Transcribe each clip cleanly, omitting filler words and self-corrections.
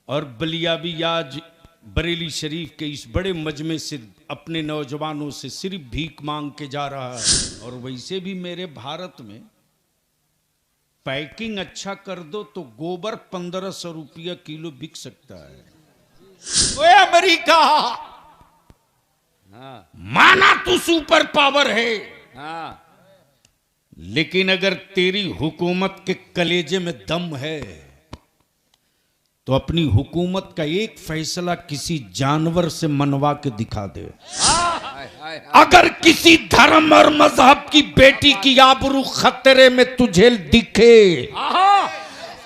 और बलियावी आज बरेली शरीफ के इस बड़े मजमे से अपने नौजवानों से सिर्फ भीख मांग के जा रहा है। और वैसे भी मेरे भारत में पैकिंग अच्छा कर दो तो गोबर 1500 रुपया किलो बिक सकता है। ओए अमेरिका, हाँ माना तू सुपर पावर है, हाँ लेकिन अगर तेरी हुकूमत के कलेजे में दम है तो अपनी हुकूमत का एक फैसला किसी जानवर से मनवा के दिखा दे। हाय हाय अगर किसी धर्म और मजहब की बेटी की आबरू खतरे में तुझे दिखे,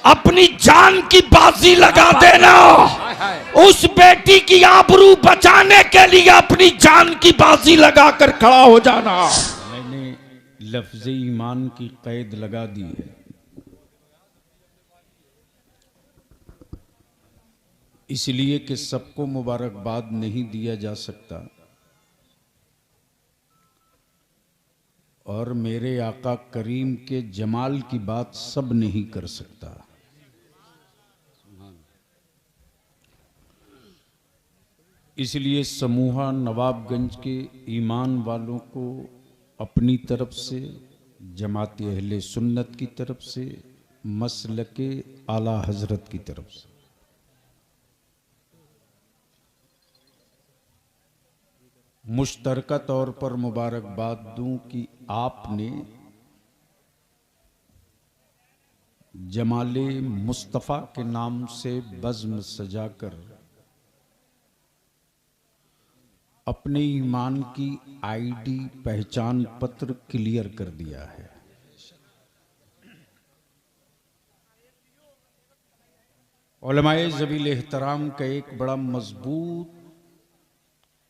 अपनी जान की बाजी लगा देना। उस बेटी की आबरू बचाने के लिए अपनी जान की बाजी लगाकर खड़ा हो जाना। मैंने लफ्ज़ ईमान की कैद लगा दी है। इसलिए कि सबको मुबारकबाद नहीं दिया जा सकता और मेरे आका करीम के जमाल की बात सब नहीं कर सकता। इसलिए समूहा नवाबगंज के ईमान वालों को अपनी तरफ से, जमात अहले सुन्नत की तरफ से, मसलके आला हजरत की तरफ से मुश्तरका तौर पर मुबारकबाद दूं कि आपने जमाले मुस्तफ़ा के नाम से बज़्म सजाकर अपने ईमान की आईडी पहचान पत्र क्लियर कर दिया है। उलमाए ज़बील एहतराम का एक बड़ा मजबूत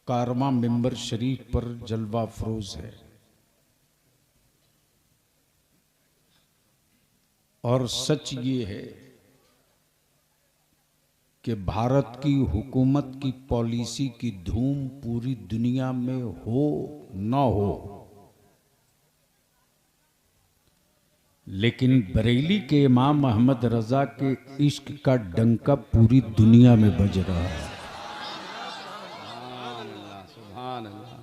कारवा मिंबर शरीफ पर जलवा फरोज है और सच ये है कि भारत की हुकूमत की पॉलिसी की धूम पूरी दुनिया में हो न हो, लेकिन बरेली के इमाम अहमद रजा के इश्क का डंका पूरी दुनिया में बज रहा है। सुभान अल्लाह।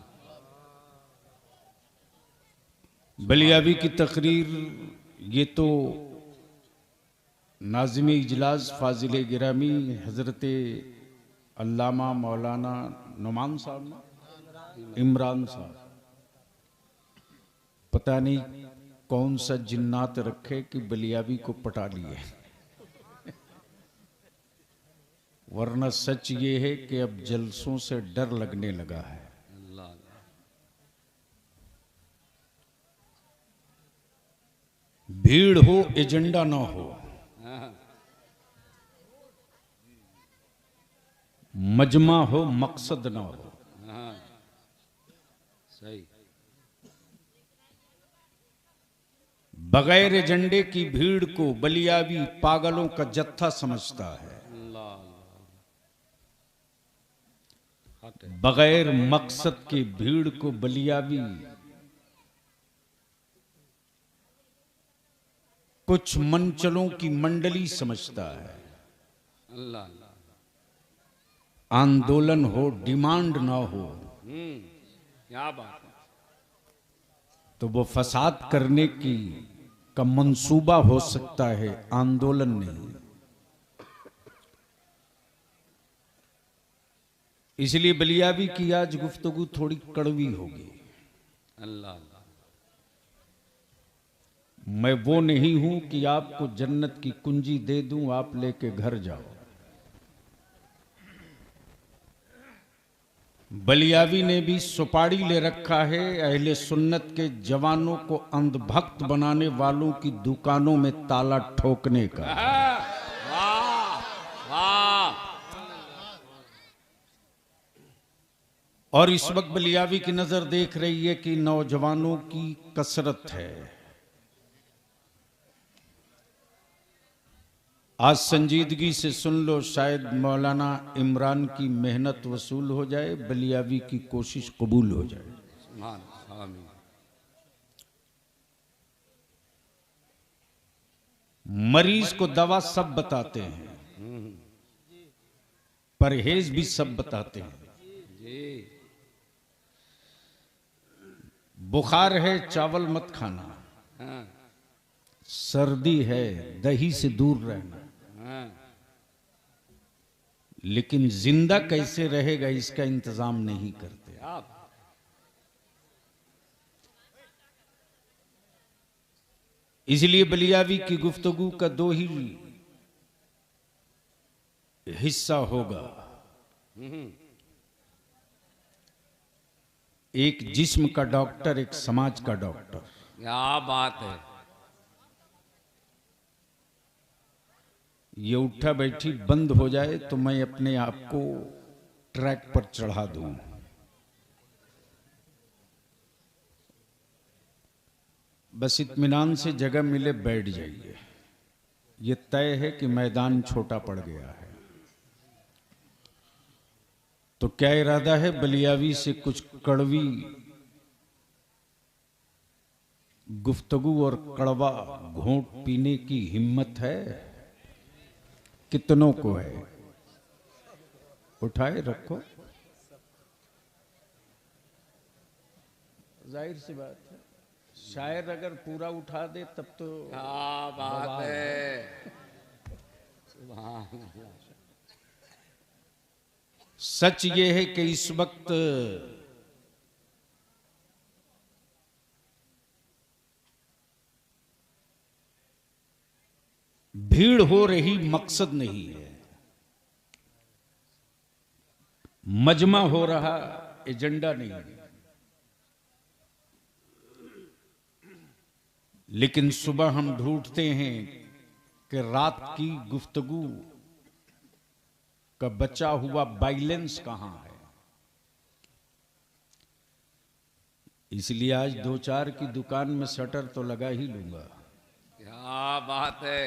बलियावी की तकरीर ये तो नाज़िम इजलास फाजिल गिरामी हजरत अल्लामा मौलाना नुमान साहब ने, इमरान साहब, पता नहीं कौन सा जिन्नात रखे कि बलियावी को पटा लिए, वरना सच ये है कि अब जलसों से डर लगने लगा है। अल्लाह भीड़ हो एजेंडा ना हो, हाँ मजमा हो मकसद ना हो। हाँ सही। बगैर एजेंडे की भीड़ को बलियावी पागलों का जत्था समझता है। अल्लाह हट है। बगैर मकसद की भीड़ को बलियावी कुछ मंचलों की मंडली समझता है। अल्लाह अल्लाह। आंदोलन हो, डिमांड ना हो, क्या बात है। तो वो फसाद करने की का मंसूबा हो सकता है, आंदोलन नहीं। इसलिए बलियावी की आज गुफ्तगू थोड़ी कड़वी होगी। अल्लाह अल्लाह। मैं वो नहीं हूं कि आपको जन्नत की कुंजी दे दूं, आप लेके घर जाओ। बलियावी ने भी सुपाड़ी ले रखा है अहले सुन्नत के जवानों को अंधभक्त बनाने वालों की दुकानों में ताला ठोकने का। वाह वाह। और इस वक्त बलियावी की नजर देख रही है कि नौजवानों की कसरत है। आज संजीदगी से सुन लो, शायद मौलाना इमरान की मेहनत वसूल हो जाए, बलियावी की कोशिश कबूल हो जाए। सुभान आमीन। मरीज को दवा सब बताते हैं, परहेज भी सब बताते हैं। जी बुखार है चावल मत खाना, हाँ सर्दी है दही से दूर रहना, हाँ लेकिन जिंदा कैसे रहेगा इसका इंतजाम नहीं करते। आप इसलिए बलियावी की गुफ्तगू का दो ही हिस्सा होगा, एक जिस्म का डॉक्टर, एक समाज का डॉक्टर। क्या बात है। ये उठा बैठी बंद हो जाए तो मैं अपने आप को ट्रैक पर चढ़ा दूं। बस इत्मीनान से जगह मिले बैठ जाइए। ये तय है कि मैदान छोटा पड़ गया है। तो क्या इरादा है बलियावी से कुछ कड़वी गुफ्तगू और कड़वा घूंट पीने की हिम्मत है? कितनों को है? उठाए रखो। जाहिर सी बात है, शायर अगर पूरा उठा दे तब तो क्या बात है। सुभान अल्लाह। सच ये है कि इस वक्त भीड़ हो रही मकसद नहीं है, मजमा हो रहा एजेंडा नहीं है। लेकिन सुबह हम ढूंढते हैं कि रात की गुफ्तगू का बचा हुआ बैलेंस कहां है। इसलिए आज दो चार की दुकान में शटर तो लगा ही लूंगा। क्या बात है।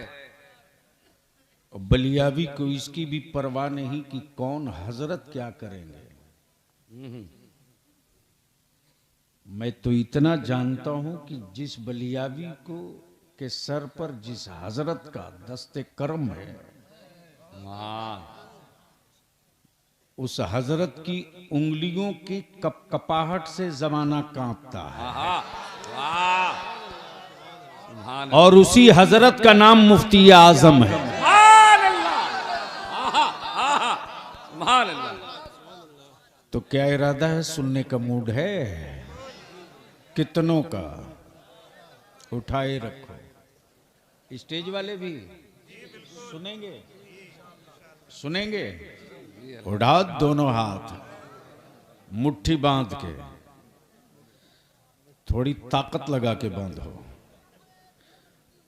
और बलियावी को इसकी भी परवाह नहीं कि कौन हजरत क्या करेंगे। मैं तो इतना जानता हूं कि जिस बलियावी को के सर पर जिस हजरत का दस्ते करम है, वाह उस हजरत की उंगलियों की कपाहट से जमाना कांपता है। आहा, वाह सुभान और उसी हजरत का नाम मुफ्ती आजम है। अल्लाह। आहा, आहा, सुभान अल्लाह। तो क्या इरादा है? सुनने का मूड है? कितनों का? उठाए रखो। स्टेज वाले भी सुनेंगे? सुनेंगे? उठा दोनों हाथ, मुट्ठी बांध के, थोड़ी ताकत लगा के बांधो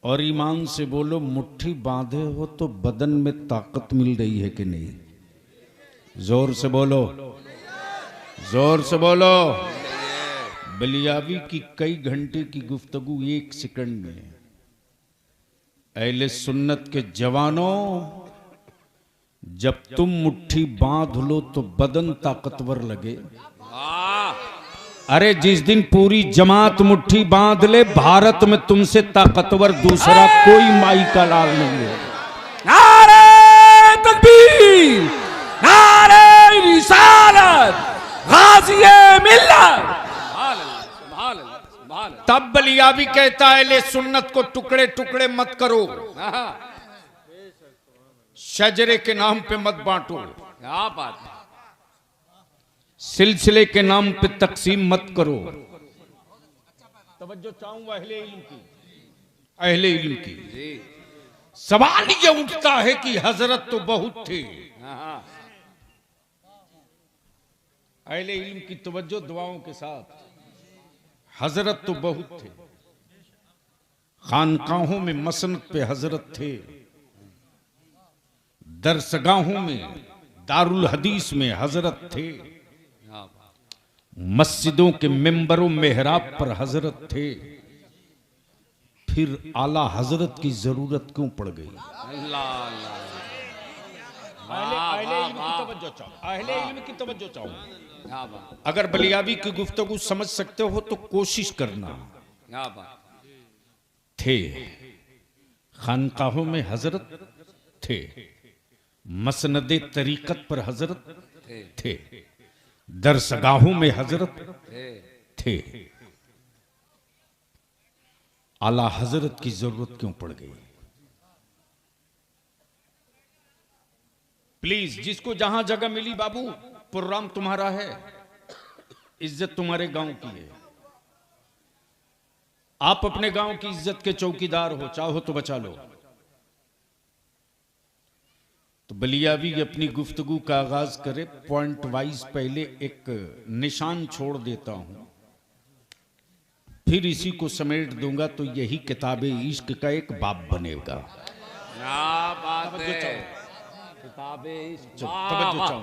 और ईमान से बोलो, मुट्ठी बांधे हो तो बदन में ताकत मिल रही है कि नहीं? जोर से बोलो, जोर से बोलो। बलियावी की कई घंटे की गुफ्तगू एक सेकंड में। अहले सुन्नत के जवानों, जब तुम मुट्ठी बांध लो तो बदन ताकतवर लगे। वाह अरे जिस दिन पूरी जमात मुट्ठी बांध ले, भारत में तुमसे ताकतवर दूसरा कोई माई का लाल नहीं है। नारे तकबीर, नारे रिसालत, गाज़िए मिल्लत। सुभान अल्लाह, सुभान अल्लाह, सुभान अल्लाह। तब बलियावी कहता है, ले सुन्नत को टुकड़े टुकड़े मत करो, आहा, शजरे के नाम पे मत बांटो, क्या बात है। सिलसिले के नाम पे तकसीम मत करो। तवज्जो चाहूंगा अहले इल्म की, अहले इल्म की। जी सवाल ये उठता है कि हजरत तो बहुत थे। आहा, अहले इल्म की तवज्जो दुआओं के साथ। हजरत तो बहुत थे, खानकाहों में मसनद पे हजरत थे, दरसगाहों में दारुल हदीस में हजरत थे, क्या बात। मस्जिदों के मिंबरों मेहराब पर हजरत थे। फिर आला हजरत की जरूरत क्यों पड़ गई? अल्लाह अल्लाह। अहले इल्म की तवज्जो चाहो, अहले इल्म की तवज्जो चाहो। क्या बात, अगर बलियावी की गुफ्तगू समझ सकते हो तो कोशिश करना। क्या बात। थे, खानकाहों में हजरत थे, मसनदे तरीकत पर हजरत थे थे, दरसगाहों में हजरत थे थे। आला हजरत की जरूरत क्यों पड़ गई? प्लीज, जिसको जहां जगह मिली बाबू, प्रोग्राम तुम्हारा है, इज्जत तुम्हारे गांव की है। आप अपने गांव की इज्जत के चौकीदार हो, चाहो तो बचा लो। तो बलियावी अपनी गुफ्तगू का आगाज करे। पॉइंट वाइज पहले एक निशान छोड़ देता हूं, फिर इसी को समेट दूंगा तो यही किताब इश्क का एक बाब बनेगा। क्या बात है, किताबे तवज्जो चाहूं।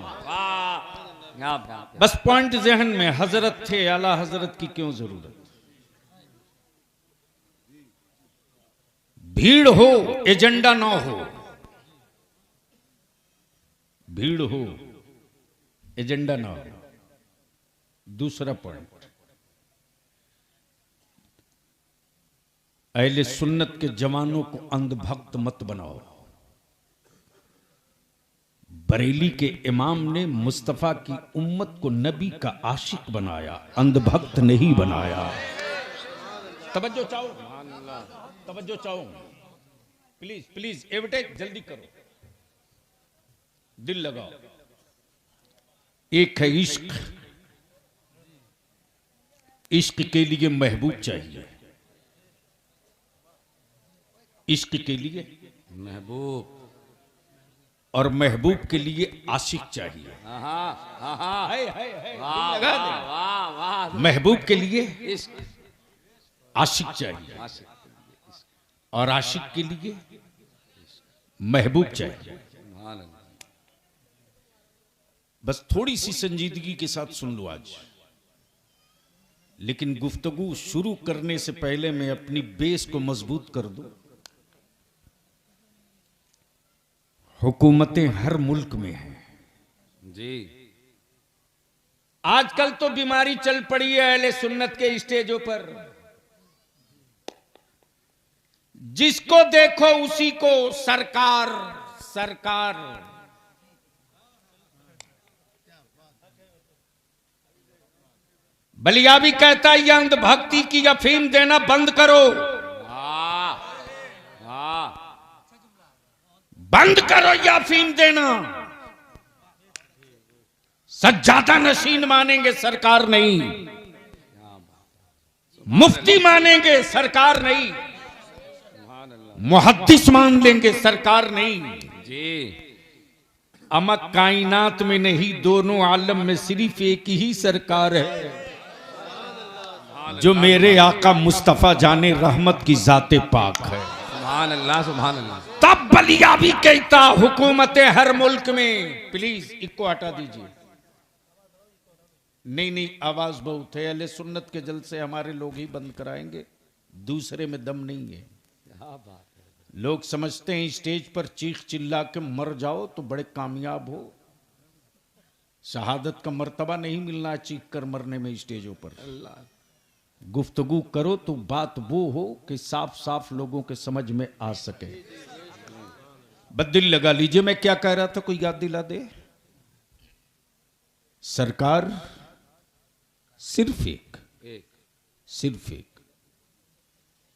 क्या बात है। बस पॉइंट जहन में, हजरत थे, आला हजरत की क्यों जरूरत? भीड़ हो, एजेंडा ना हो। भीड़ हो, एजेंडा ना हो। दूसरा पॉइंट, अहले सुन्नत के जवानों को अंधभक्त मत बनाओ। बरेली के इमाम ने मुस्तफा की उम्मत को नबी का आशिक बनाया, अंधभक्त नहीं बनाया। तवज्जो चाहो, तवज्जो चाहो, प्लीज प्लीज, एडवर्टाइज जल्दी करो, दिल लगाओ। एक है इश्क, इश्क के लिए महबूब चाहिए, इश्क के लिए महबूब, और महबूब के लिए आशिक चाहिए। हाँ हाँ, है, वाह लगा दे। वाह वाह वाह। महबूब के लिए इश्क, आशिक चाहिए, आशिक, और आशिक के लिए महबूब चाहिए। सुभान अल्लाह। बस थोड़ी सी संजीदगी के साथ सुन लो आज। लेकिन गुफ्तगू शुरू करने से पहले मैं अपनी बेस को मजबूत कर दूं। हुकूमतें हर मुल्क में हैं जी। आजकल तो बीमारी चल पड़ी है अहले सुन्नत के स्टेजों पर। जिसको देखो उसी को सरकार सरकार। बलियावी कहता है, ये अंधभक्ति की अफीम देना बंद करो, वाह वाह। बंद करो ये अफीम देना। सज्जादा नशीन मानेंगे, सरकार नहीं। मुफ्ती मानेंगे, सरकार नहीं। सुभान अल्लाह। मुहद्दिस मान लेंगे, सरकार नहीं। जी। अमक कायनात में नहीं, दोनों आलम में सिर्फ एक ही सरकार है, जो मेरे आका मुस्तफा जाने रहमत की जाते पाक है। सुभान अल्लाह, सुभान अल्लाह। तब बलियावी कहता, हुकूमतें हर मुल्क में। प्लीज इसको हटा दीजिए। नहीं नहीं, आवाज बहुत है। अहले सुन्नत के जलसे हमारे लोग ही बंद कराएंगे, दूसरे में दम नहीं है। क्या बात है। लोग समझते हैं स्टेज पर चीख चिल्ला के मर जाओ तो बड़े कामयाब हो। शहादत का मर्तबा नहीं मिलना चीख कर मरने में स्टेजों पर। अल्लाह। गुफ्तगू करो तो बात वो हो कि साफ साफ लोगों के समझ में आ सके। बदिल लगा लीजिए, मैं क्या कह रहा था, कोई याद दिला दे। सरकार सिर्फ एक, सिर्फ एक,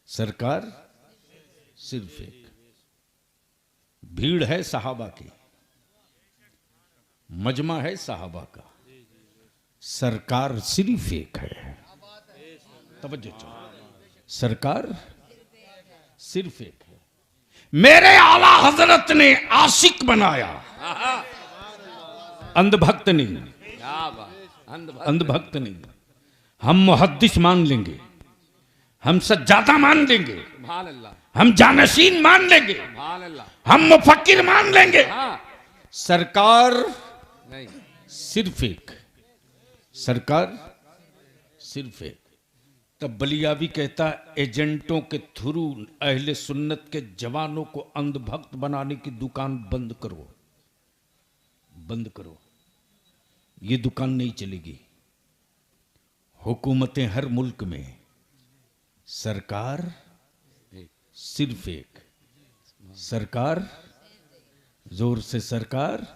सरकार सिर्फ एक। भीड़ है सहाबा की, मजमा है सहाबा का, सरकार सिर्फ एक है। तवज्जो चाहो, सरकार सिर्फ एक है। मेरे आला हजरत ने आशिक बनाया, अंधभक्त नहीं। क्या बात। अंधभक्त नहीं। हम मुहद्दिस मान लेंगे, हम सज्जादा मान लेंगे, सुभान अल्लाह, हम जानशीन मान लेंगे, सुभान अल्लाह। हम मुफक्किर मान लेंगे। हाँ। सरकार नहीं। सिर्फ एक, सरकार सिर्फ एक। तब बलियावी कहता, एजेंटों के थ्रू अहले सुन्नत के जवानों को अंधभक्त बनाने की दुकान बंद करो, बंद करो। ये दुकान नहीं चलेगी। हुकूमतें हर मुल्क में, सरकार सिर्फ एक, सरकार जोर से सरकार।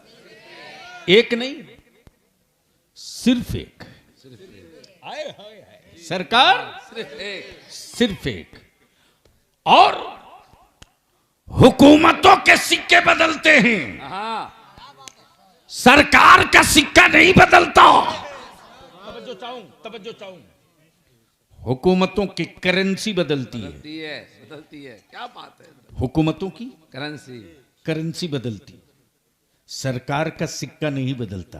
एक नहीं, सिर्फ एक। सरकार सिर्फ एक। सिर्फ एक। और हुकूमतों के सिक्के बदलते हैं, हाँ सरकार का सिक्का नहीं बदलता। तवज्जो चाहूं। हुकूमतों की करेंसी बदलती है, बदलती है, क्या बात है। हुकूमतों की करेंसी। करेंसी बदलती, सरकार का सिक्का नहीं बदलता।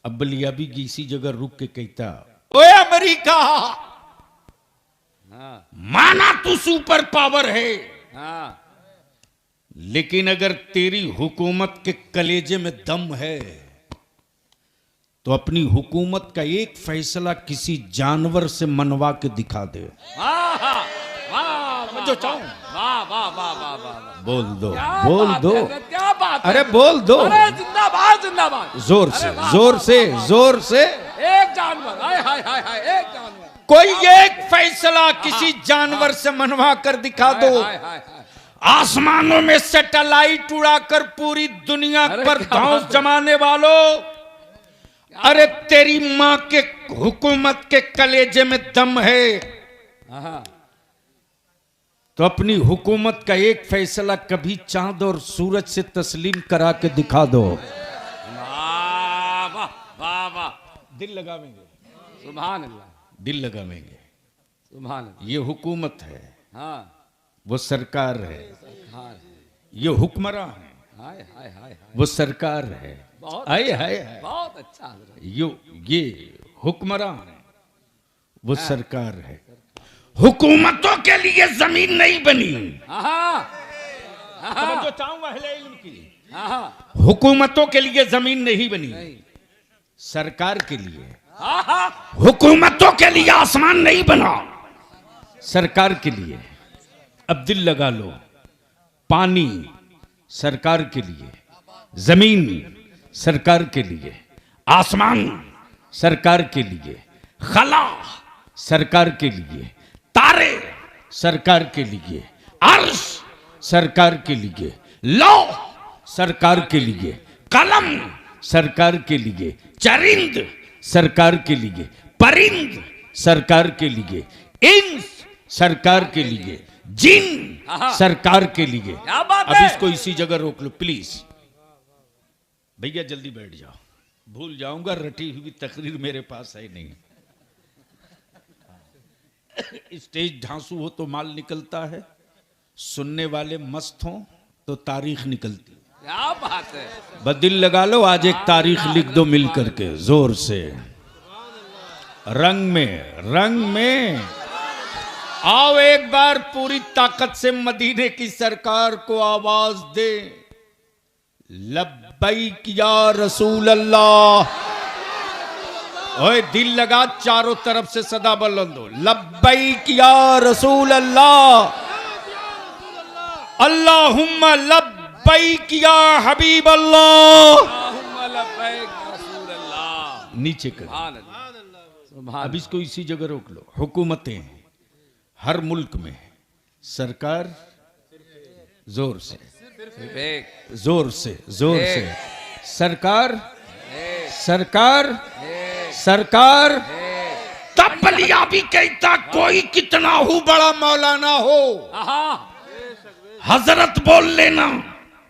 अब बलियाबी इसी जगह रुक के कहता, ओए अमेरिका, हाँ माना तू सुपर पावर है, हाँ लेकिन अगर तेरी हुकूमत के कलेजे में दम है तो अपनी हुकूमत का एक फैसला किसी जानवर से मनवा के दिखा दे। वाह वाह जो चाहूं। वाह वाह वाह वाह वाह। बोल दो, क्या बोल बात दो। है हजरत, क्या बात है। अरे बोल दो, अरे जिंदाबाद जिंदाबाद। जोर अरे से, वाह, जोर वाह, से, वाह, वाह। जोर से। एक जानवर, हाय हाय हाय हाय, एक जानवर। कोई एक फैसला किसी जानवर से मनवा कर दिखा दो। हाय हाय हाय। आसमानों में सैटेलाइट उड़ाकर पूरी दुनिया अरे पर क्या धौंस बात है। जमाने वालों, अरे तेरी मां के हुकूमत के कलेजे में दम है हाँ तो अपनी हुकूमत का एक फैसला कभी चांद और सूरज से तस्लीम करा के दिखा दो। वाह वाह वाह वाह। दिल लगावेंगे, सुभान अल्लाह, दिल लगावेंगे। सुभान अल्लाह। ये हुकूमत है, हाँ वो सरकार है। हाँ ये हुक्मरान है, हाय हाय हाय हाय। वो सरकार है। बहुत हाय अच्छा, हाय हाय। बहुत अच्छा हजरत। ये हुक्मरान है, वो सरकार है। हुकूमतों के लिए जमीन नहीं बनी। हाँ जो चाहूंगा इल्म की, हाँ हुकूमतों के लिए जमीन नहीं बनी, नहीं। सरकार के लिए। हाँ हुकूमतों के लिए आसमान नहीं बना, सरकार के लिए। अब दिल लगा लो, पानी सरकार के लिए, जमीन सरकार के लिए, आसमान सरकार के लिए, खला सरकार के लिए, तारे सरकार के लिए, अर्श सरकार के लिए, लौ सरकार के लिए, कलम सरकार के लिए, चरिंद सरकार के लिए, परिंद सरकार के लिए, इंस सरकार के लिए, जिन सरकार के लिए। क्या बात अब है। इसको इसी जगह रोक लो प्लीज। भैया जल्दी बैठ जाओ, भूल जाऊंगा, रटी हुई तकरीर मेरे पास है नहीं। स्टेज ढांसू हो तो माल निकलता है, सुनने वाले मस्त हो तो तारीख निकलती है। क्या बात है। बस दिल लगा लो, आज एक तारीख लिख दो मिल करके जोर से। रंग में आओ एक बार पूरी ताकत से मदीने की सरकार को आवाज दे, लब्बैक या रसूल अल्लाह। ओए दिल लगा, चारों तरफ से सदा बुलंद हो, लब्बैक या रसूल अल्लाह, अल्लाहुम्मा लब्बैक या हबीब अल्लाह। अल्लाहुम्मा लब्बैक रसूल अल्लाह। नीचे कर। सुभान अल्लाह, सुभान अब इसको इसी जगह रोक लो। हुकूमतें हर मुल्क में, सरकार जोर से, सिर्फ एक, जोर से, जोर से, सरकार एक, सरकार एक, सरकार। एक। तब बलिया भी कहता कोई कितना हो बड़ा मौलाना हो, हाँ हजरत बोल लेना,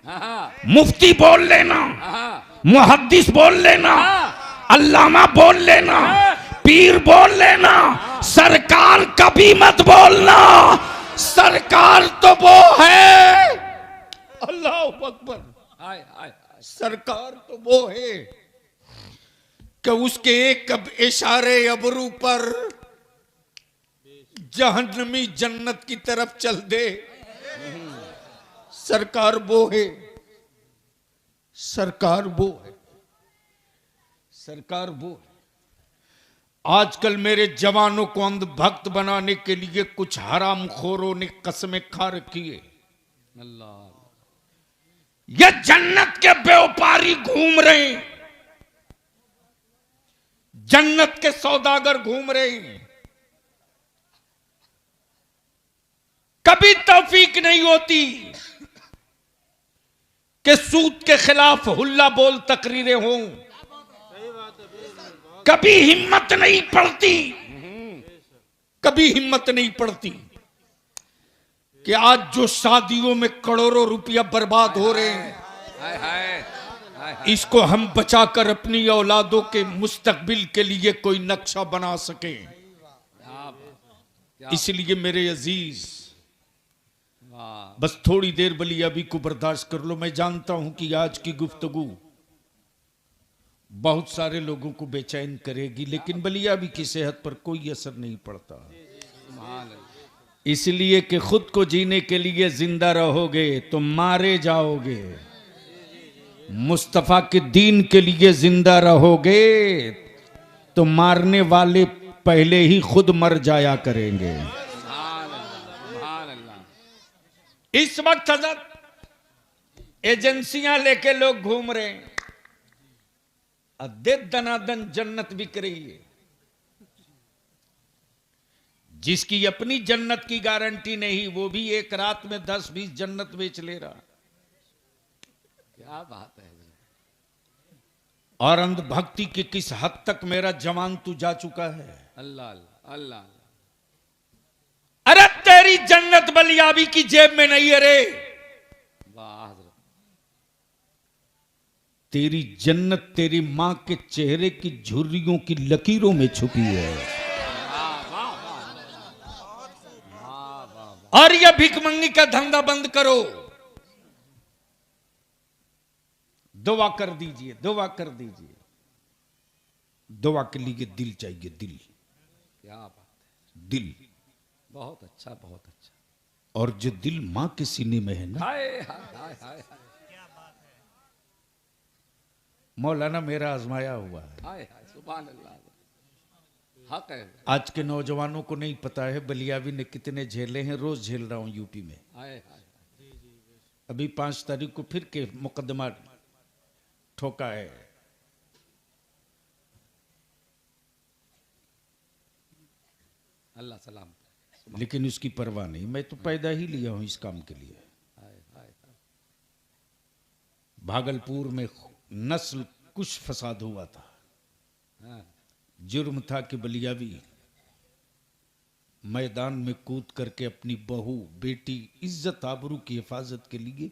हाँ मुफ्ती बोल लेना, हाँ मुहद्दिस बोल लेना, हाँ। अल्लामा बोल लेना, पीर बोल लेना, सरकार कभी मत बोलना। सरकार तो वो है, अल्लाह अकबर, हाय हाय हाय। सरकार तो वो है कि उसके एक इशारे अबरू पर जहन्नमी जन्नत की तरफ चल दे। सरकार वो है, सरकार वो है, सरकार वो है। आजकल मेरे जवानों को अंधभक्त बनाने के लिए कुछ हराम खोरों ने कसमें खा रखी है। अल्लाह ये जन्नत के व्यापारी घूम रहे हैं, जन्नत के सौदागर घूम रहे हैं। कभी तौफीक नहीं होती कि सूद के खिलाफ हुल्ला बोल तकरीरें हों, कभी हिम्मत नहीं पड़ती, कभी हिम्मत नहीं पड़ती कि आज जो शादियों में करोड़ों रुपया बर्बाद हो रहे हैं, हाय हाय हाय हाय। इसको हम बचाकर अपनी औलादों के मुस्तकबिल के लिए कोई नक्शा बना सकें। क्या बात, क्या इसलिए मेरे अजीज, वाह, बस थोड़ी देर बलियाबी को बर्दाश्त कर लो। मैं जानता हूं कि आज की गुफ्तगू बहुत सारे लोगों को बेचैन करेगी, लेकिन बलियाबी की सेहत पर कोई असर नहीं पड़ता। सुभान अल्लाह। इसलिए कि खुद को जीने के लिए जिंदा रहोगे तो मारे जाओगे, मुस्तफा के दीन के लिए जिंदा रहोगे तो मारने वाले पहले ही खुद मर जाया करेंगे। सुभान अल्लाह, सुभान अल्लाह। इस वक्त हजरत एजेंसियां लेके लोग घूम रहे हैं, अदे दनादन जन्नत बिक रही है। जिसकी अपनी जन्नत की गारंटी नहीं, वो भी एक रात में 10-20 जन्नत बेच ले रहा। क्या बात है। और अंधभक्ति की किस हद तक मेरा जवान तू जा चुका है। अल्लाह अल्लाह अल्लाह अल्लाह। अरे तेरी जन्नत बलियाबी की जेब में नहीं है रे, वाह हजरत। तेरी जन्नत तेरी मां के चेहरे की झुर्रियों की लकीरों में छुपी है। और यह भिखमंगी का धंधा बंद करो। दुआ कर दीजिए, दुआ कर दीजिए। दुआ के लिए दिल चाहिए, दिल, क्या बात है। दिल। बहुत अच्छा, बहुत अच्छा। और जो दिल मां के सीने में है ना, हाय हाय हाय हाय मौलाना मेरा आजमाया हुआ है। हाय हाय। सुभान अल्लाह। हक है। आज के नौजवानों को नहीं पता है बलियाबी ने कितने झेले हैं। रोज झेल रहा हूं यूपी में। हाय हाय। अभी 5 तारीख को फिर के मुकदमा ठोका है। अल्लाह सलाम। लेकिन उसकी परवाह नहीं, मैं तो पैदा ही लिया हूं इस काम के लिए। हाय हाय हाय। भागलपुर में नस्ल कुछ फसाद हुआ था। हाँ, जुर्म था कि बलियाबी मैदान में कूद करके अपनी बहू, बेटी, इज्जत आबरू की हिफाजत के लिए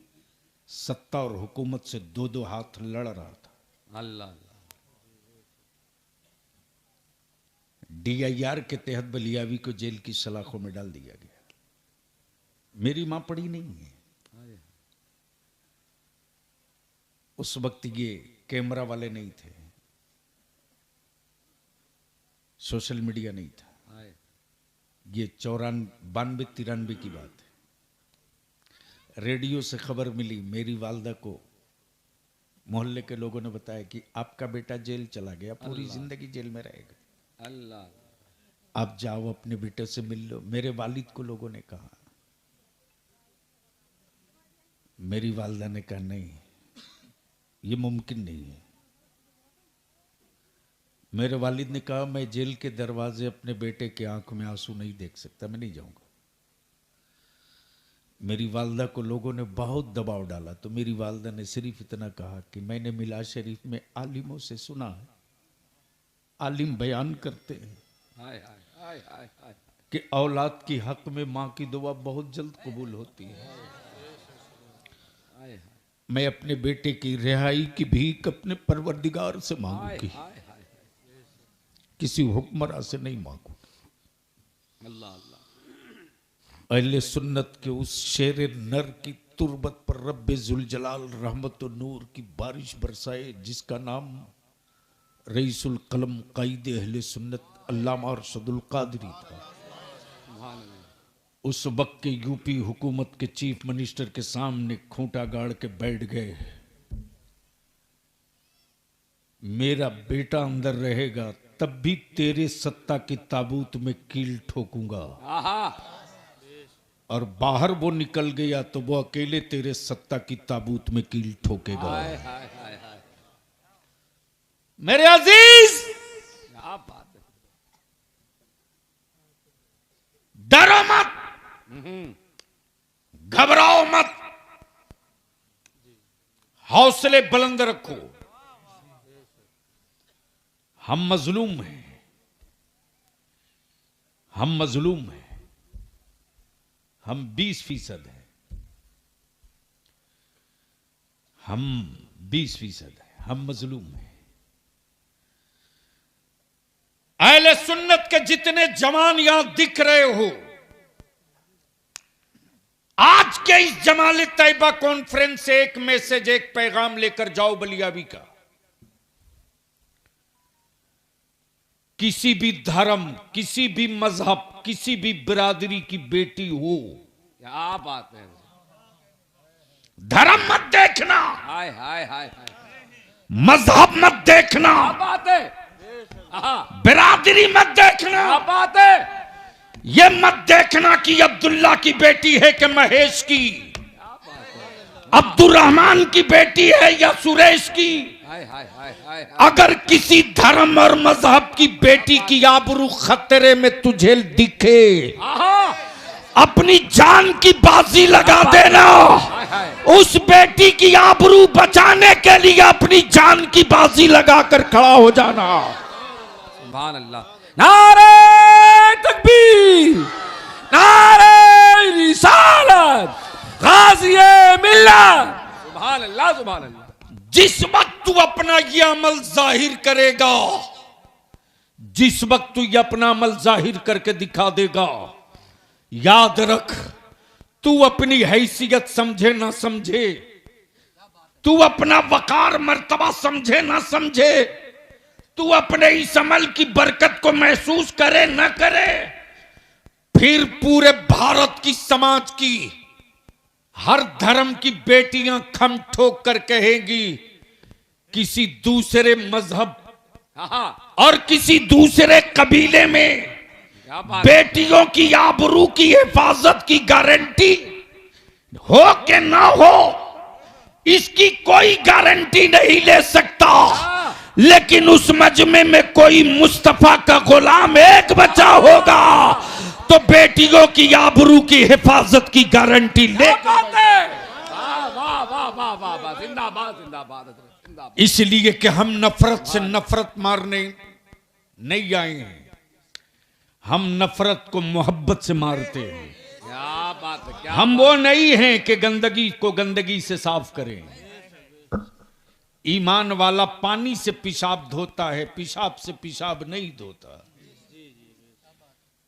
सत्ता और हुकूमत से 2-2 हाथ लड़ रहा था। अल्लाह अल्लाह। DIR के तहत बलियाबी को जेल की सलाखों में डाल दिया गया। मेरी मां पड़ी नहीं है। हाय उस वक्त ये कैमरा वाले नहीं थे, सोशल मीडिया नहीं था। हाय। ये 92-93 की बात है। रेडियो से खबर मिली, मेरी वालदा को मोहल्ले के लोगों ने बताया कि आपका बेटा जेल चला गया, पूरी जिंदगी जेल में रहेगा, अल्लाह। आप जाओ अपने बेटे से मिल लो। मेरे वालिद को लोगों ने कहा, मेरी वालदा ने कहा नहीं, ये मुमकिन नहीं है। मेरे वालिद ने कहा मैं जेल के दरवाजे अपने बेटे के आंखों में आंसू नहीं देख सकता, मैं नहीं जाऊंगा। मेरी वालदा को लोगों ने बहुत दबाव डाला तो मेरी वालदा ने सिर्फ इतना कहा कि मैंने मिलाद शरीफ में आलिमों से सुना है, आलिम बयान करते हैं हाय हाय हाय हाय हाय। कि औलाद की हक में मां की दुआ बहुत जल्द कबूल होती है। हाय हाय मैं अपने बेटे की रिहाई की भीख अपने परवरदिगार से हाय मांगूंगी, हाय हाय। किसी हुक्मरान से नहीं मांगूंगी। अल्लाह अल्लाह। अहले सुन्नत के उस शेर नर की तुरबत पर रब्बे जुल जलाल रहमत और नूर की बारिश बरसाए, जिसका नाम रईसुल कलम कायदे अहले सुन्नत अल्लामा अरशदुल कादरी था। सुभान अल्लाह। उस वक्त के यूपी हुकूमत के चीफ मिनिस्टर के सामने खूंटा गाड़ के बैठ गए, मेरा बेटा अंदर रहेगा तब भी तेरे सत्ता की ताबूत में कील ठोकूंगा, आहा। और बाहर वो निकल गया तो वो अकेले तेरे सत्ता की ताबूत में कील ठोकेगा। हाय हाय हाय हाय। मेरे अजीज, क्या बात है। डरो मत, घबराओ मत, हौसले बुलंद रखो। हम मजलूम हैं, हम मजलूम हैं, हम 20% हैं, हम 20% हैं, हम मजलूम हैं। अहले सुन्नत के जितने जवान यहां दिख रहे हो, आज के इस जमाल तैयबा कॉन्फ्रेंस से एक मैसेज, एक पैगाम लेकर जाओ बलियावी का। किसी भी धर्म, किसी भी मजहब, किसी भी बिरादरी की बेटी हो, क्या बात है। धर्म मत देखना, हाय हाय हाय हाय, मजहब मत देखना, क्या बात है। हाँ, बिरादरी मत देखना, क्या बात है। ये मत देखना कि अब्दुल्ला की बेटी है कि महेश की, अब्दुर्रहमान की बेटी है या सुरेश की। हाय हाय हाय हाय, अगर किसी धर्म और मजहब की बेटी की आबरू खतरे में तुझे दिखे, अपनी जान की बाजी लगा देना। उस बेटी की आबरू बचाने के लिए अपनी जान की बाजी लगाकर खड़ा हो जाना। सुभान अल्लाह। नारे तकबीर, नारे रिसालत, गाज़िए मिल्लत। सुभान अल्लाह, सुभान अल्लाह। जिस वक्त तू अपना ये अमल जाहिर करेगा, जिस वक्त तू ये अपना अमल जाहिर करके दिखा देगा, याद रख, तू अपनी हैसियत समझे ना समझे, तू अपना वकार मर्तबा समझे ना समझे, तू अपने इस अमल की बरकत को महसूस करे ना करे, फिर पूरे भारत की समाज की हर धर्म की बेटियां खम ठोक कर कहेंगी, किसी दूसरे मजहब और किसी दूसरे कबीले में बेटियों की आबरू की हिफाजत की गारंटी हो के ना हो, इसकी कोई गारंटी नहीं ले सकता। लेकिन उस मजमे में कोई मुस्तफा का गुलाम एक बचा होगा तो बेटियों की आबरू की हिफाजत की गारंटी ले। जिंदाबाद जिंदाबाद। इसलिए कि हम नफरत से नफरत मारने नहीं आए हैं, हम नफरत को मोहब्बत से मारते हैं। क्या बात है, क्या हम वो नहीं हैं कि गंदगी को गंदगी से साफ करें। ईमान वाला पानी से पेशाब धोता है, पेशाब से पेशाब नहीं धोता।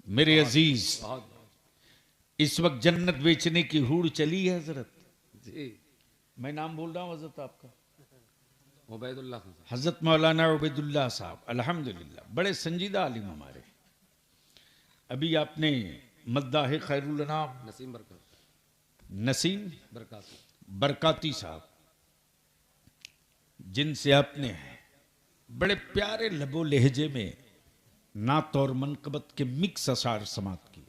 मेरे अजीज, इस वक्त जन्नत बेचने की हूड़ चली है हजरत जी। मैं नाम बोल रहा हूं हजरत आपका, उबैदुल्लाह हजरत मौलाना उबैदुल्लाह साहब, अल्हम्दुलिल्लाह बड़े संजीदा आलिम हमारे। अभी आपने मद्दाह खैरुल अनाम नसीम बरकत, नसीम बरकाती बरकाती साहब, जिनसे आपने बड़े प्यारे लबो लहजे में नात और मनकबत के मिक्स अशार समात किए।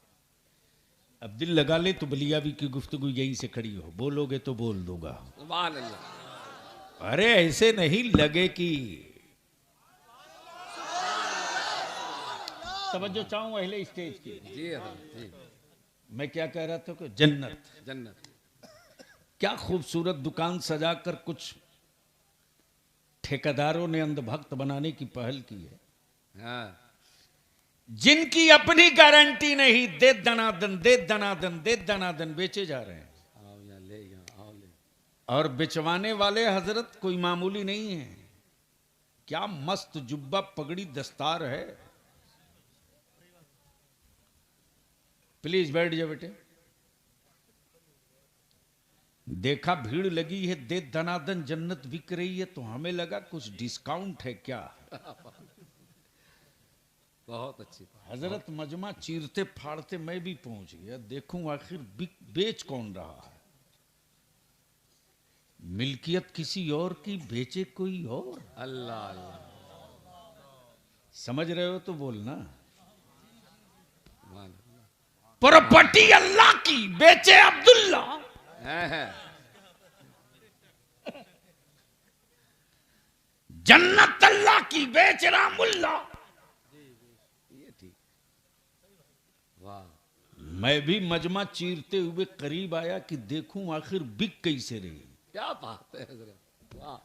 अब दिल लगा ले तो बलियावी की गुफ्तगू यहीं से खड़ी हो, बोलोगे तो बोल दूंगा। सुभान अल्लाह। अरे ऐसे नहीं लगे कि तवज्जो चाहूं अहले स्टेज की। जी हजरत जी। मैं क्या कह रहा था कि जन्नत, जन्नत क्या खूबसूरत दुकान सजाकर कुछ ठेकेदारों ने अंधभक्त बनाने की पहल की है, हाँ। जिनकी अपनी गारंटी नहीं, दे दनादन दे दनादन दे दनादन बेचे जा रहे हैं। आओ यहाँ ले, यहाँ आओ ले। और बेचवाने वाले हजरत कोई मामूली नहीं है। क्या मस्त जुब्बा पगड़ी दस्तार है। प्लीज बैठ जाओ बेटे। देखा भीड़ लगी है, दे दनादन जन्नत बिक रही है, तो हमें लगा कुछ डिस्काउंट है क्या। बहुत अच्छी। हजरत मजमा चीरते फाड़ते मैं भी पहुंच गया, देखूं आखिर बेच कौन रहा है। मिल्कियत किसी और की, बेचे कोई और। अल्लाह अल्लाह। समझ रहे हो तो बोलना। सुभान प्रॉपर्टी अल्लाह की, बेचे अब्दुल्ला। अल्लाह। जन्नत अल्लाह की, बेच रहा मुल्ला। ये ठीक। वाह। मैं भी मजमा चीरते हुए करीब आया कि देखूं आखिर बिक कैसे रही। क्या बात है हजरत। वाह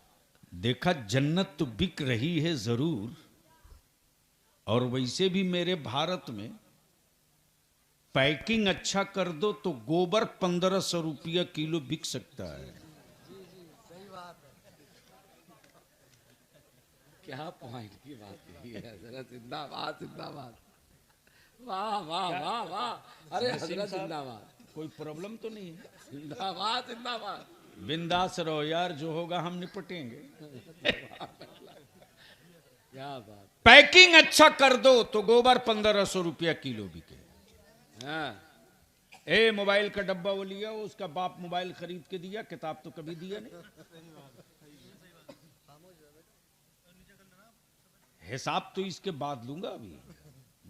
देखा, जन्नत तो बिक रही है जरूर, और वैसे भी मेरे भारत में पैकिंग अच्छा कर दो तो गोबर 1500 रुपया किलो बिक सकता है। क्या पॉइंट की बात की है हजरत, जिंदाबाद जिंदाबाद, वाह वाह वाह वाह, अरे हजरत जिंदाबाद, कोई प्रॉब्लम तो नहीं है? जिंदाबाद जिंदाबाद, बिंदास रहो यार, जो होगा हम निपटेंगे। क्या बात। पैकिंग अच्छा कर दो तो गोबर 1500 रुपया किलो बिके। हाँ ए मोबाइल का डब्बा वो लिया, उसका बाप मोबाइल खरीद के दिया, किताब तो कभी दिया नहीं। हिसाब तो इसके बाद लूंगा, अभी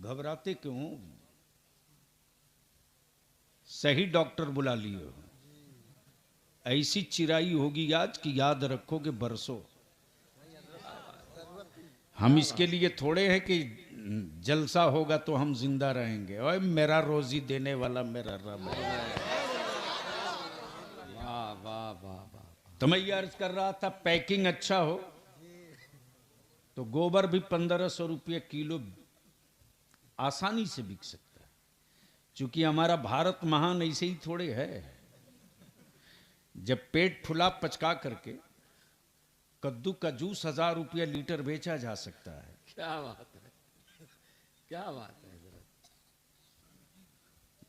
घबराते क्यों? सही डॉक्टर बुला लियो, ऐसी चिराई होगी आज कि याद रखोगे बरसों। हम इसके लिए थोड़े हैं कि जलसा होगा तो हम जिंदा रहेंगे। ओए मेरा रोजी देने वाला मेरा रब है। वाह वाह वाह वाह, तो मैं ये अर्ज कर रहा था, पैकिंग अच्छा हो तो गोबर भी 1500 रुपये किलो आसानी से बिक सकता है। क्योंकि हमारा भारत महान ऐसे ही थोड़े है। जब पेट फुला पचका करके कद्दू का जूस 1000 रुपया लीटर बेचा जा सकता है। क्या बात है, क्या बात है हजरत।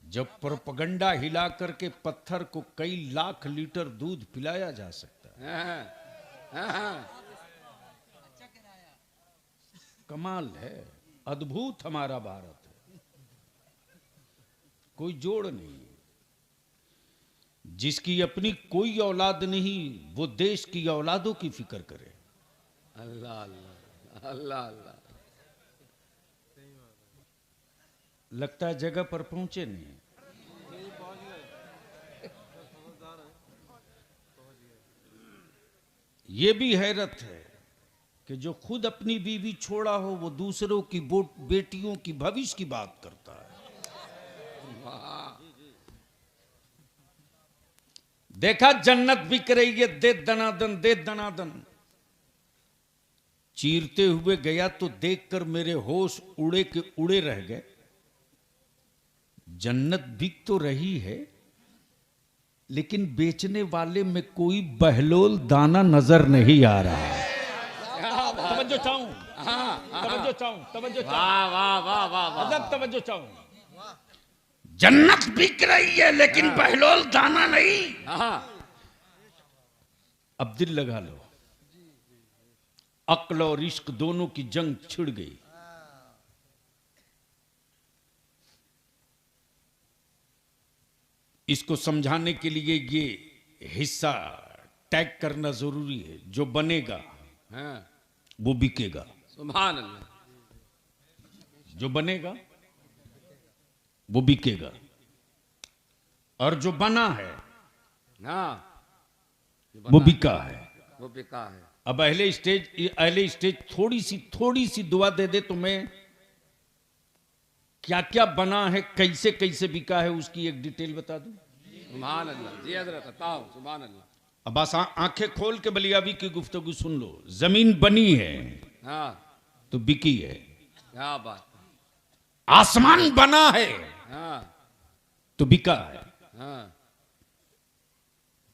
जब प्रोपगंडा हिला करके पत्थर को कई लाख लीटर दूध पिलाया जा सकता है। हाँ, हाँ, कमाल है, अद्भुत हमारा भारत है, कोई जोड़ नहीं। जिसकी अपनी कोई औलाद नहीं वो देश की औलादों की फिक्र करे। अल्लाह अल्लाह अल्लाह अल्लाह। लगता है जगह पर पहुंचे नहीं। ये भी हैरत है कि जो खुद अपनी बीवी छोड़ा हो वो दूसरों की बेटियों की भविष्य की बात करता है। देखा, जन्नत बिक रही है, दे दनादन दे दनादन। चीरते हुए गया तो देखकर मेरे होश उड़े के उड़े रह गए। जन्नत बिक तो रही है लेकिन बेचने वाले में कोई बहलोल दाना नजर नहीं आ रहा है। तवज्जो चाहूं, तवज्जो चाहूं, तवज्जो चाहूं, वाह वाह वाह वाह वाह, अदब तवज्जो चाहूं। जन्नत बिक रही है लेकिन बहलोल दाना नहीं। हाँ अब दिल लगा लो, अक्ल और इश्क दोनों की जंग छिड़ गई। इसको समझाने के लिए ये हिस्सा टैग करना जरूरी है। जो बनेगा हाँ, वो बिकेगा। सुभान अल्लाह। जो बनेगा वो बिकेगा, और जो बना है हाँ वो बिका है। वो बिका है। अब अहले स्टेज थोड़ी सी दुआ दे दे तो मैं क्या क्या बना है, कैसे कैसे बिका है, उसकी एक डिटेल बता दूं। सुभान अल्लाह जी हजरत, बताओ। सुभान अल्लाह। अब बस आंखें खोल के बलियाबी की गुफ्तगू सुन लो। जमीन बनी है हाँ, तो बिकी है। क्या बात। आसमान बना है हाँ तो बिका है। हाँ,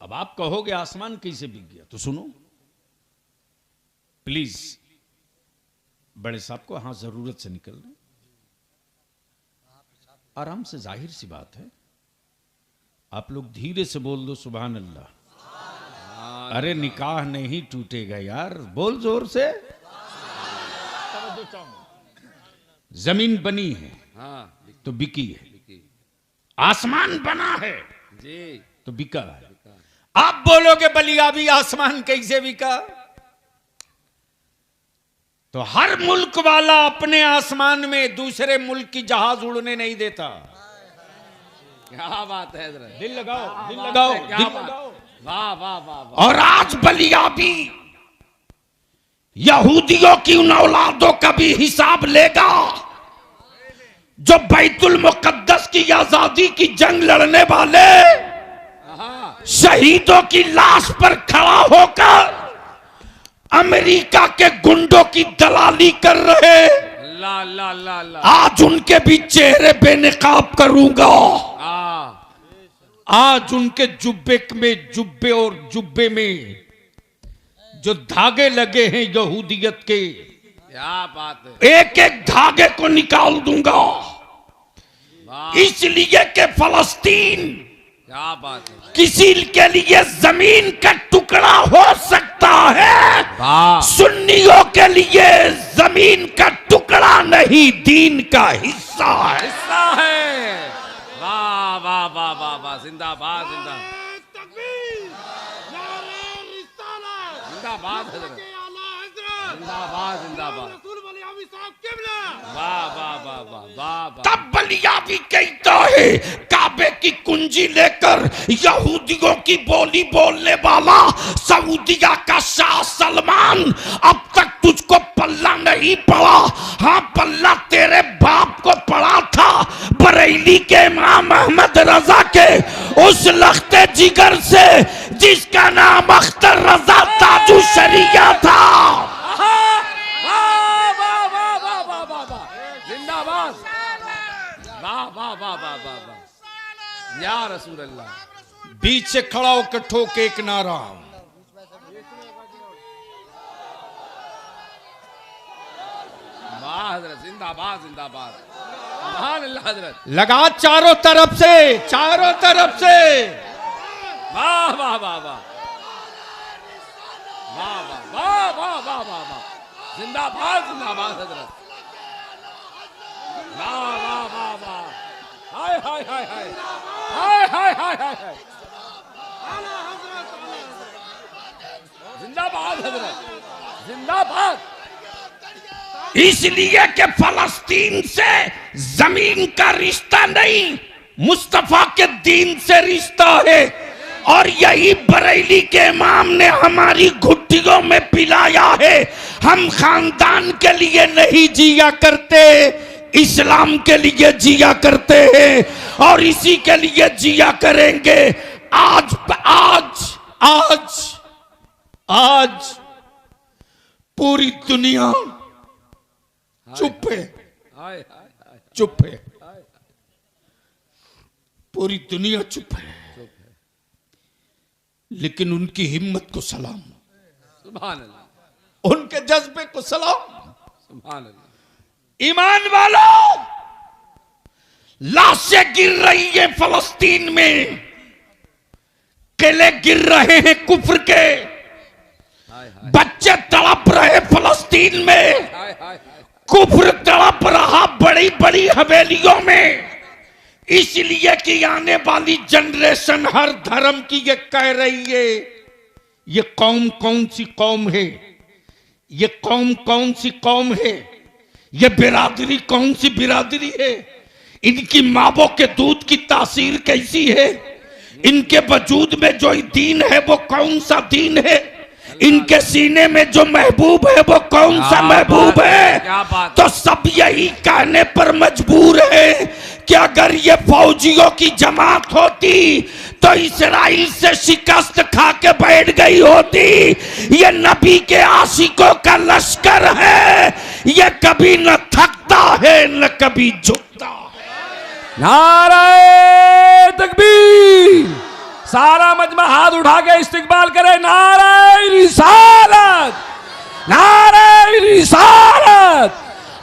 अब आप कहोगे आसमान कैसे बिक गया, तो सुनो प्लीज। बड़े साहब को हाँ जरूरत से निकल रहे, आराम से, जाहिर सी बात है। आप लोग धीरे से बोल दो सुभान अल्लाह। अरे निकाह नहीं टूटेगा यार, बोल जोर से। जमीन बनी है हाँ तो बिकी है, बिकी। आसमान बना है जी तो बिका है। आप बोलोगे बलियाबी आसमान कैसे बिका, तो हर मुल्क वाला अपने आसमान में दूसरे मुल्क की जहाज उड़ने नहीं देता। क्या बात है हजरत। दिल लगाओ, दिल लगाओ, क्या दिल बात। लगाओ। वाह वाह वाह वाह। और आज बलियाबी यहूदियों की उन औलादों का भी हिसाब लेगा जो बैतुल मुकद्दस की आजादी की जंग लड़ने वाले हाँ शहीदों की लाश पर खड़ा होकर अमेरिका के गुंडों की दलाली कर रहे, ला ला ला ला आज उनके भी चेहरे बेनकाब करूंगा। आज उनके जुब्बे और जुब्बे में जो धागे लगे हैं यहूदियत के, क्या बात है, एक एक धागे को निकाल दूंगा। इसलिए कि फलस्तीन क्या बात है, किसी के लिए जमीन का टुकड़ा हो सकता है, सुन्नियों के लिए जमीन का टुकड़ा नहीं, दीन का हिस्सा है। हिस्सा है। वाह वाह वाह वाह वाह, जिंदाबाद जिंदाबाद जिंदाबाद हजरत, जिंदाबाद जिंदाबाद, वाह वाह वाह वाह वाह वाह। तब बलियावी कहता है, काबे की कुंजी लेकर यहूदियों की बोली बोलने वाला सऊदिया का शाह सलमान, अब तक तुझको पल्ला नहीं पड़ा। हाँ, पल्ला तेरे बाप को पड़ा था, बरेली के इमाम अहमद रजा के उस लख्ते जिगर से जिसका नाम अख्तर रजा ताजु शरिया था। या रसूल अल्लाह। बीच से खड़ा होकर ठोके एक नारा, वाह हजरत, जिंदाबाद जिंदाबाद, सुभान अल्लाह हजरत, लगा चारों तरफ से, चारों तरफ से, वाह वाह वाह वाह वाह वाह वाह वाह वाह वाह वाह, जिंदाबाद जिंदाबाद हजरत, वाह वाह वाह वाह, हाय हाय हाय हाय हाय हाय हाय हाय हाय, जिंदाबाद हजरत, जिंदाबाद। इसलिए कि फलस्तीन से जमीन का रिश्ता नहीं, मुस्तफा के दीन से रिश्ता है। और यही बरेली के इमाम ने हमारी घुट्टियों में पिलाया है। हम खानदान के लिए नहीं जिया करते, इस्लाम के लिए जिया करते हैं और इसी के लिए जिया करेंगे। आज आज आज आज पूरी दुनिया चुप है, चुप है, पूरी दुनिया चुप है, लेकिन उनकी हिम्मत को सलाम, सुभान अल्लाह, उनके जज्बे को सलाम। सुभान अल्लाह। ईमान वालों, लाशें गिर रही है फलस्तीन में, किले गिर रहे हैं कुफ्र के, बच्चे तड़प रहे फलस्तीन में, कुफ्र तड़प रहा बड़ी बड़ी हवेलियों में। इसलिए कि आने वाली जनरेशन हर धर्म की ये कह रही है, ये कौम कौन सी कौम है, ये कौम कौन सी कौम है, ये बिरादरी कौन सी बिरादरी है, इनकी मावों के दूध की तासीर कैसी है, इनके वजूद में जो दीन है वो कौन सा दीन है, इनके सीने में जो महबूब है वो कौन सा महबूब है। तो सब यही कहने पर मजबूर है कि अगर ये फौजियों की जमात होती तो इस्राइल से शिकस्त खा के बैठ गई होती। ये नबी के आशिकों का लश्कर है, ये कभी न थकता है न कभी झुकता है। नारे तकबीर, सारा मजमा हाथ उठा के इस्तिकबाल करे। नारे रिसालत, नारे रिसालत,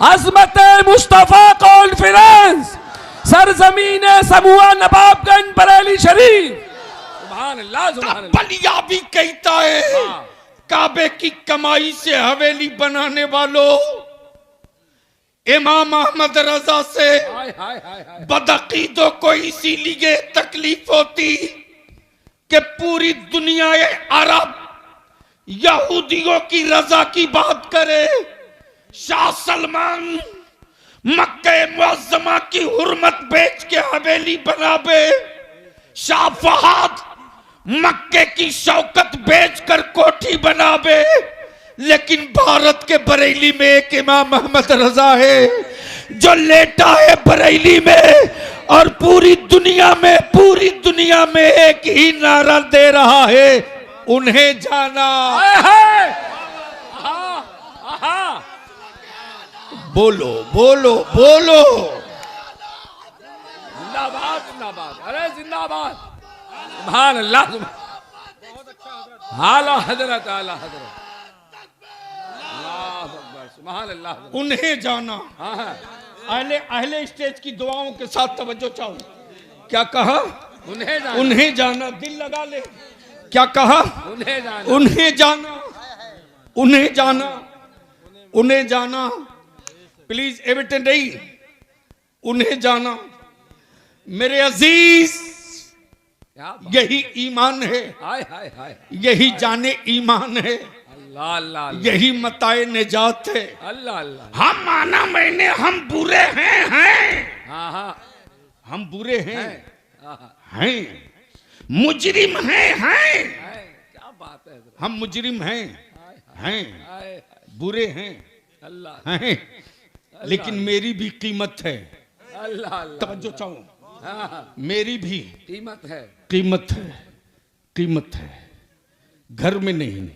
अज़मत मुस्तफा कॉन्फ्रेंस, सरजमीन समूह नवाबगंज बरेली शरीफ। सुभान अल्लाह, सुभान अल्लाह। बलिया भी कहता है, काबे की कमाई से हवेली बनाने वालों, इमाम अहमद रजा से बदअकीदों को इसीलिए तकलीफ होती कि पूरी दुनिया अरब यहूदियों की रजा की बात करे। शाह सलमान मक्के मुअज़्ज़मा की हुर्मत बेच के हवेली बनावे, शाह फहाद मक्के की शौकत बेचकर कोठी बनावे, लेकिन भारत के बरेली में एक इमाम अहमद रजा है जो लेटा है बरेली में और पूरी दुनिया में एक ही नारा दे रहा है, उन्हें जाना, बोलो बोलो बोलो। जिंदाबाद जिंदाबाद, अरे जिंदाबाद, सुभान अल्लाह, आला हजरत, आला हजरत, अल्लाह अकबर, सुभान अल्लाह। उन्हें जाना। हाँ हाँ, अहले अहले स्टेज की दुआओं के साथ तवज्जो चाहो। क्या कहा? उन्हें जाना, उन्हें जाना, दिल लगा ले। क्या कहा? उन्हें जाना, उन्हें जाना, उन्हें जाना, उन्हें जाना। प्लीज एविटेंट नहीं, उन्हें जाना। मेरे अजीज, क्या बात, यही ईमान है, हाय हाय हाय, यही जाने ईमान है, अल्लाह अल्लाह, यही मताए निजात है। अल्लाह अल्लाह, हम माना मैंने, हम बुरे हैं, हाँ हाँ, हम बुरे हैं, हाँ, हैं, मुजरिम हैं, क्या बात है, हम मुजरिम हैं, हैं, हाय, बुरे हैं, अल्लाह हैं, लेकिन मेरी भी कीमत है। अल्लाह अल्लाह, तवज्जो चाहो, हाँ, मेरी भी कीमत है, कीमत है, कीमत है। घर में नहीं,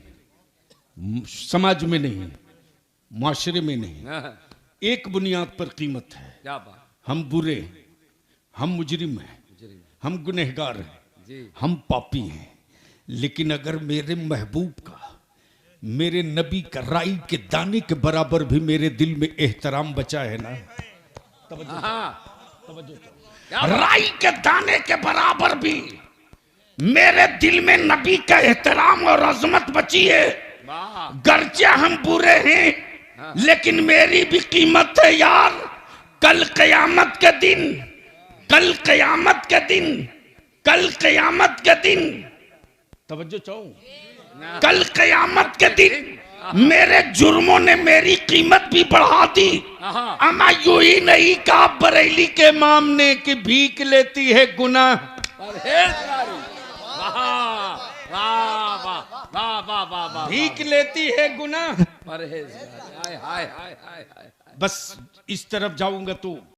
समाज में नहीं, माशरे में नहीं, हाँ, एक बुनियाद पर कीमत है। क्या बात, हम बुरे, हम मुजरिम हैं, हम गुनहगार हैं, जी, हम पापी हैं, लेकिन अगर मेरे महबूब का, मेरे नबी का राई के दाने के बराबर भी मेरे दिल में एहतराम बचा है ना, हाँ, तवज्जो, राई के दाने के बराबर भी मेरे दिल में नबी का एहतराम और अजमत बची है। वाह, गर्चे हम बुरे हैं, लेकिन मेरी भी कीमत है यार। कल कयामत के दिन, कल कयामत के दिन, कल कयामत के दिन, तवज्जो चाहो, कल कयामत के दिन मेरे जुर्मों ने मेरी कीमत भी बढ़ा दी। हाँ, अमा यूं ही नहीं कहा बरेली के इमाम ने कि भीख लेती है गुनाह, परहेजगारी, वाह वाह वाह वाह वाह वाह वाह, भीख लेती है गुनाह। परहेजगारी, हाय हाय हाय हाय हाय, बस इस तरफ जाऊंगा तो